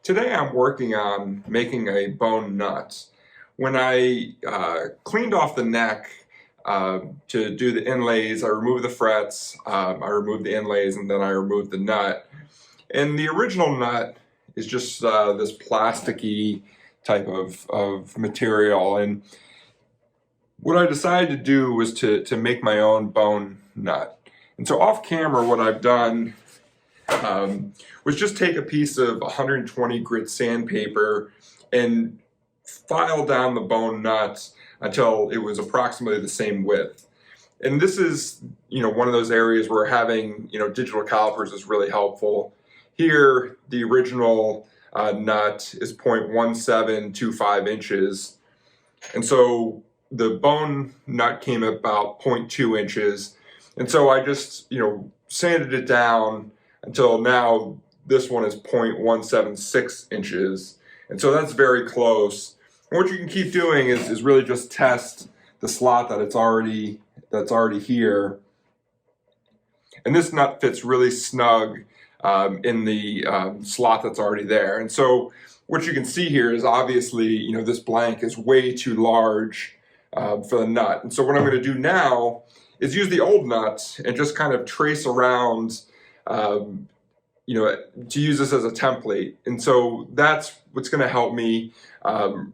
Today I'm working on making a bone nut. When I cleaned off the neck to do the inlays, I removed the frets, I removed the inlays, and then I removed the nut. And the original nut is just this plasticky type of material. And what I decided to do was to make my own bone nut. And so off camera, what I've done was just take a piece of 120 grit sandpaper and file down the bone nuts until it was approximately the same width. And this is, one of those areas where having, digital calipers is really helpful. Here, the original nut is 0.1725 inches. And so the bone nut came about 0.2 inches. And so I just, sanded it down until now this one is 0.176 inches. And so that's very close. And what you can keep doing is really just test the slot that's already here. And this nut fits really snug in the slot that's already there. And so what you can see here is obviously, this blank is way too large for the nut. And so what I'm going to do now is use the old nut and just kind of trace around to use this as a template. And so that's what's going to help me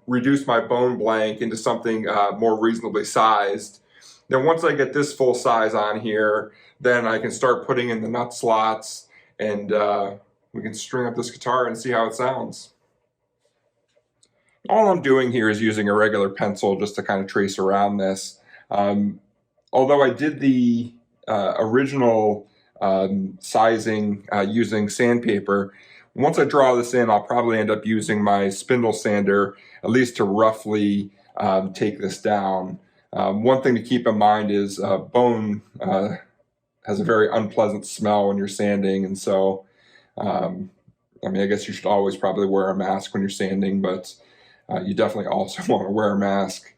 reduce my bone blank into something more reasonably sized. Then once I get this full size on here, then I can start putting in the nut slots and we can string up this guitar and see how it sounds. All I'm doing here is using a regular pencil just to kind of trace around this. Although I did the original sizing using sandpaper, once I draw this in, I'll probably end up using my spindle sander at least to roughly take this down. One thing to keep in mind is bone has a very unpleasant smell when you're sanding, and so I guess you should always probably wear a mask when you're sanding, but you definitely also want to wear a mask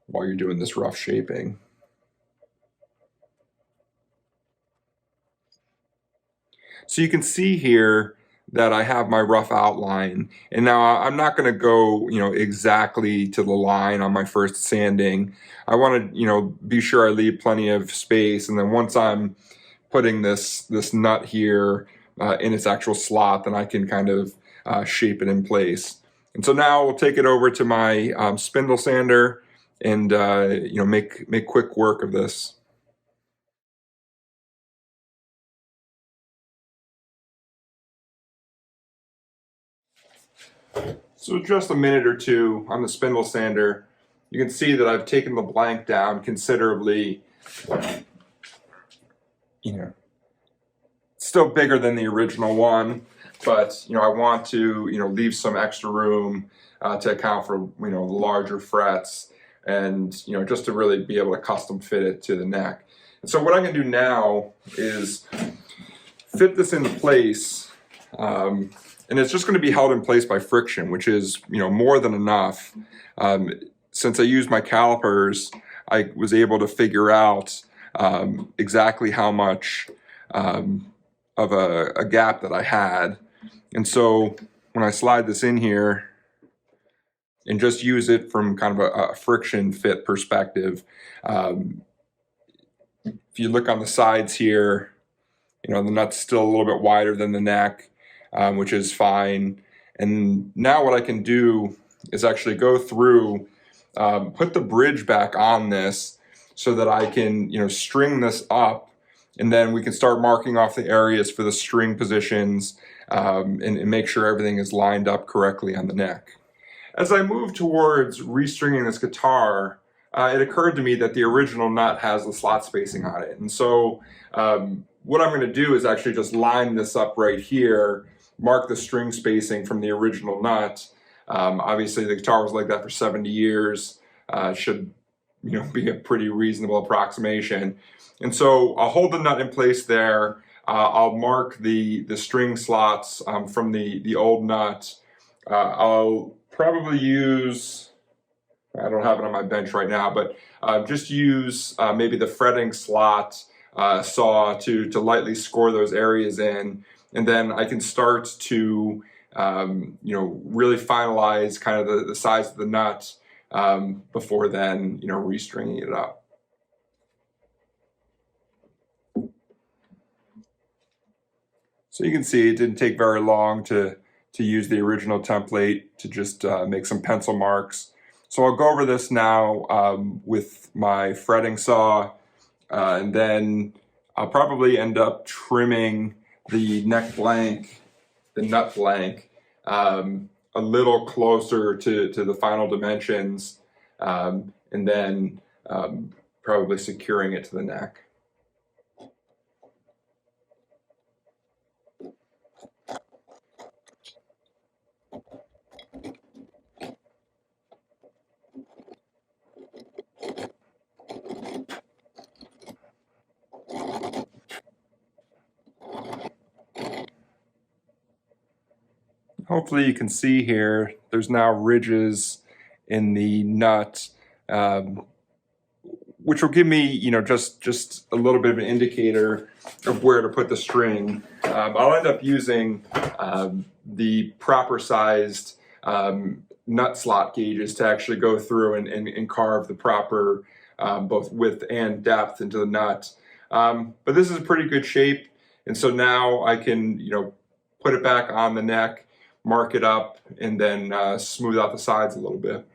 while you're doing this rough shaping. So you can see here that I have my rough outline, and now I'm not going to go, exactly to the line on my first sanding. I want to, be sure I leave plenty of space, and then once I'm putting this nut here in its actual slot, then I can kind of shape it in place. And so now we'll take it over to my spindle sander and make quick work of this. So just a minute or two on the spindle sander, you can see that I've taken the blank down considerably. Still bigger than the original one, but I want to leave some extra room to account for the larger frets and just to really be able to custom fit it to the neck. And so what I'm going to do now is fit this into place. And it's just going to be held in place by friction, which is, more than enough. Since I used my calipers, I was able to figure out exactly how much of a gap that I had. And so when I slide this in here and just use it from kind of a friction fit perspective, if you look on the sides here, the nut's still a little bit wider than the neck. Which is fine. And now what I can do is actually go through, put the bridge back on this so that I can, string this up, and then we can start marking off the areas for the string positions and make sure everything is lined up correctly on the neck. As I move towards restringing this guitar, it occurred to me that the original nut has the slot spacing on it. And so what I'm going to do is actually just line this up right here, mark the string spacing from the original nut. Obviously the guitar was like that for 70 years. Should be a pretty reasonable approximation. And so I'll hold the nut in place there. I'll mark the string slots from the old nut. I'll probably use, I don't have it on my bench right now, but just use maybe the fretting slot saw to lightly score those areas in. and then I can start to really finalize kind of the size of the nut before then restringing it up. So you can see it didn't take very long to use the original template to just make some pencil marks. So I'll go over this now with my fretting saw, and then I'll probably end up trimming the neck blank, the nut blank, a little closer to the final dimensions, and then probably securing it to the neck. Hopefully you can see here, there's now ridges in the nut, which will give me, just a little bit of an indicator of where to put the string. I'll end up using the proper sized nut slot gauges to actually go through and carve the proper both width and depth into the nut. But this is a pretty good shape, and so now I can, put it back on the neck, mark it up, and then smooth out the sides a little bit.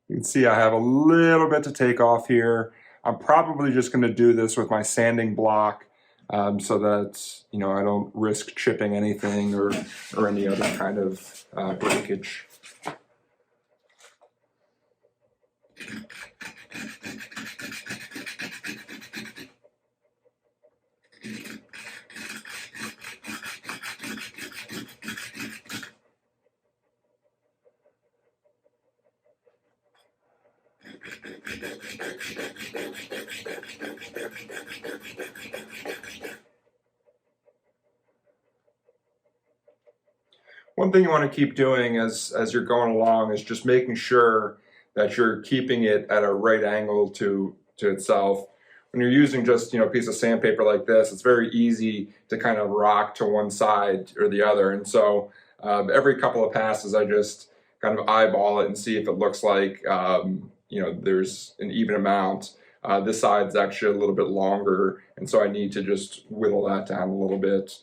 You can see I have a little bit to take off here. I'm probably just going to do this with my sanding block so that I don't risk chipping anything or any other kind of breakage. One thing you want to keep doing as you're going along is just making sure that you're keeping it at a right angle to itself. When you're using just a piece of sandpaper like this, it's very easy to kind of rock to one side or the other. And so every couple of passes, I just kind of eyeball it and see if it looks like there's an even amount. This side's actually a little bit longer, and so I need to just whittle that down a little bit.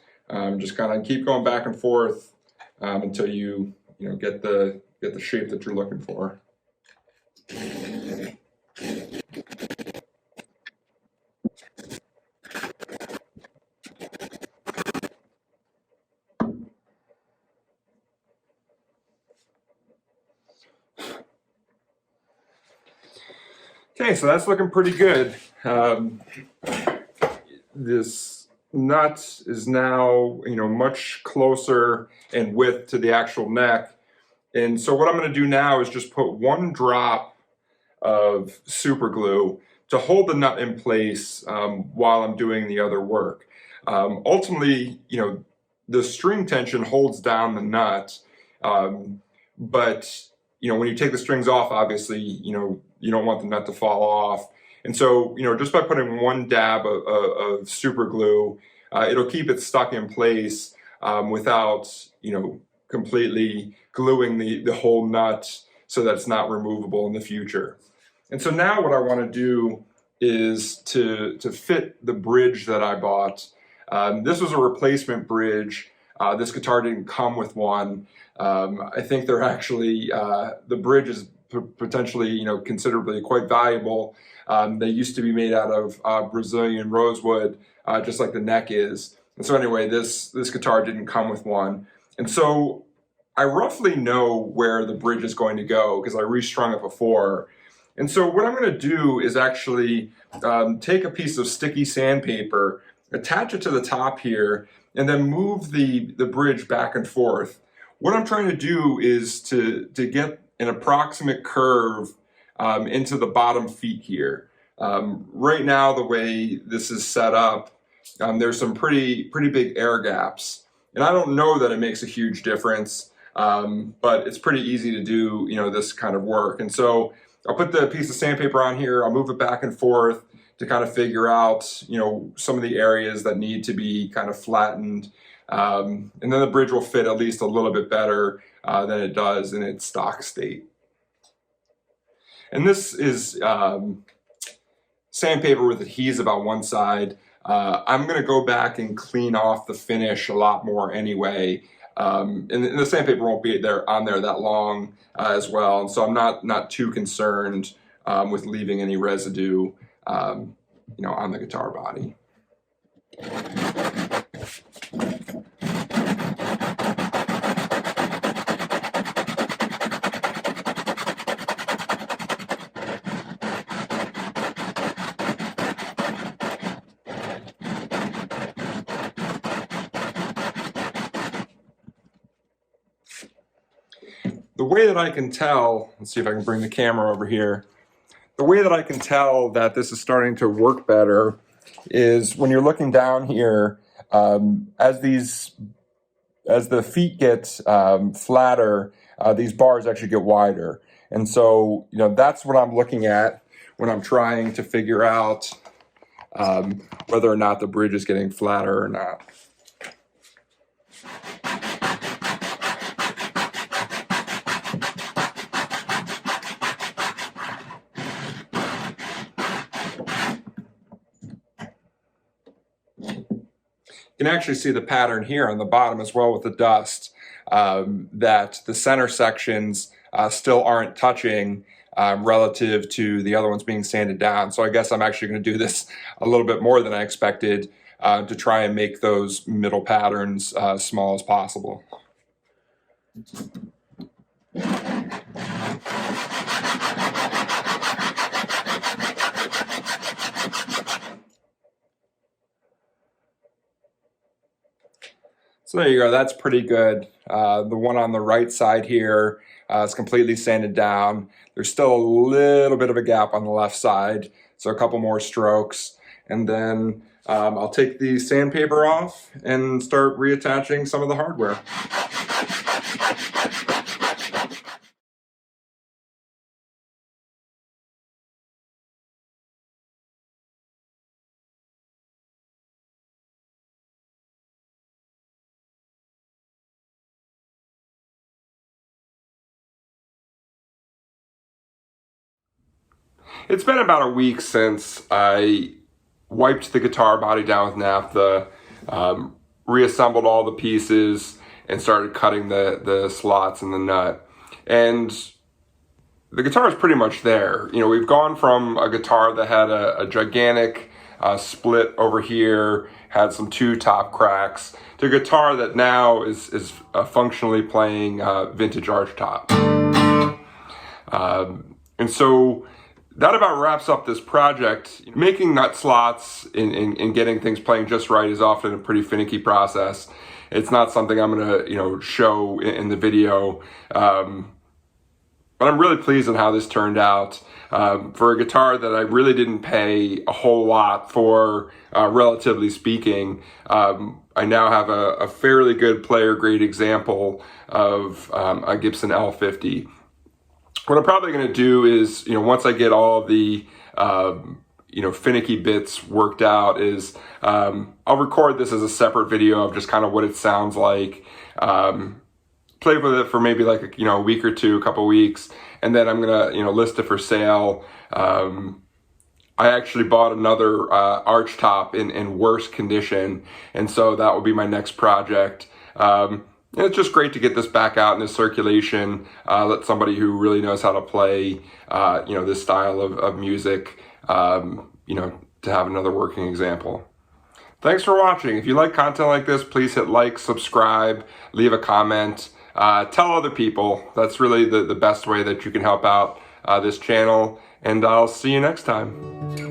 Just kind of keep going back and forth until you get the shape that you're looking for. Okay, so that's looking pretty good. This nut is now much closer in width to the actual neck, and so what I'm going to do now is just put one drop of super glue to hold the nut in place while I'm doing the other work. Ultimately, the string tension holds down the nut, but when you take the strings off, obviously you don't want the nut to fall off. And so, just by putting one dab of super glue, it'll keep it stuck in place without, completely gluing the whole nut so that it's not removable in the future. And so now what I want to do is to fit the bridge that I bought. This was a replacement bridge. This guitar didn't come with one. I think they're actually, the bridge is potentially, considerably quite valuable. They used to be made out of Brazilian rosewood, just like the neck is. And so anyway, this guitar didn't come with one. And so I roughly know where the bridge is going to go because I restrung it before. And so what I'm going to do is actually take a piece of sticky sandpaper, attach it to the top here, and then move the bridge back and forth. What I'm trying to do is to get an approximate curve into the bottom feet here. Right now, the way this is set up, there's some pretty big air gaps. And I don't know that it makes a huge difference, but it's pretty easy to do, this kind of work. And so I'll put the piece of sandpaper on here, I'll move it back and forth to kind of figure out, you know, some of the areas that need to be kind of flattened. And then the bridge will fit at least a little bit better than it does in its stock state. And this is sandpaper with adhesive on one side. I'm going to go back and clean off the finish a lot more anyway. And the sandpaper won't be on there that long as well, and so I'm not too concerned with leaving any residue, you know, on the guitar body. The way that I can tell, let's see if I can bring the camera over here. The way that I can tell that this is starting to work better is when you're looking down here, as the feet get flatter, these bars actually get wider. And so, you know, that's what I'm looking at when I'm trying to figure out whether or not the bridge is getting flatter or not. You can actually see the pattern here on the bottom as well with the dust, that the center sections still aren't touching relative to the other ones being sanded down. So I guess I'm actually going to do this a little bit more than I expected to try and make those middle patterns as small as possible. So there you go, that's pretty good. The one on the right side here is completely sanded down. There's still a little bit of a gap on the left side, so a couple more strokes. And then I'll take the sandpaper off and start reattaching some of the hardware. It's been about a week since I wiped the guitar body down with naphtha, reassembled all the pieces, and started cutting the slots in the nut. And the guitar is pretty much there. You know, we've gone from a guitar that had a gigantic split over here, had some two top cracks, to a guitar that now is functionally playing vintage archtop. And so that about wraps up this project. Making nut slots and getting things playing just right is often a pretty finicky process. It's not something I'm gonna, you know, show in the video, but I'm really pleased on how this turned out. For a guitar that I really didn't pay a whole lot for, relatively speaking, I now have a fairly good player grade example of a Gibson L-50. What I'm probably going to do is, you know, once I get all of the, you know, finicky bits worked out, is I'll record this as a separate video of just kind of what it sounds like. Play with it for maybe like, you know, a week or two, a couple weeks, and then I'm going to, you know, list it for sale. I actually bought another archtop in worse condition, and so that will be my next project. And it's just great to get this back out into circulation, let somebody who really knows how to play, you know, this style of music, you know, to have another working example. Thanks for watching. If you like content like this, please hit like, subscribe, leave a comment, tell other people. That's really the best way that you can help out this channel, and I'll see you next time.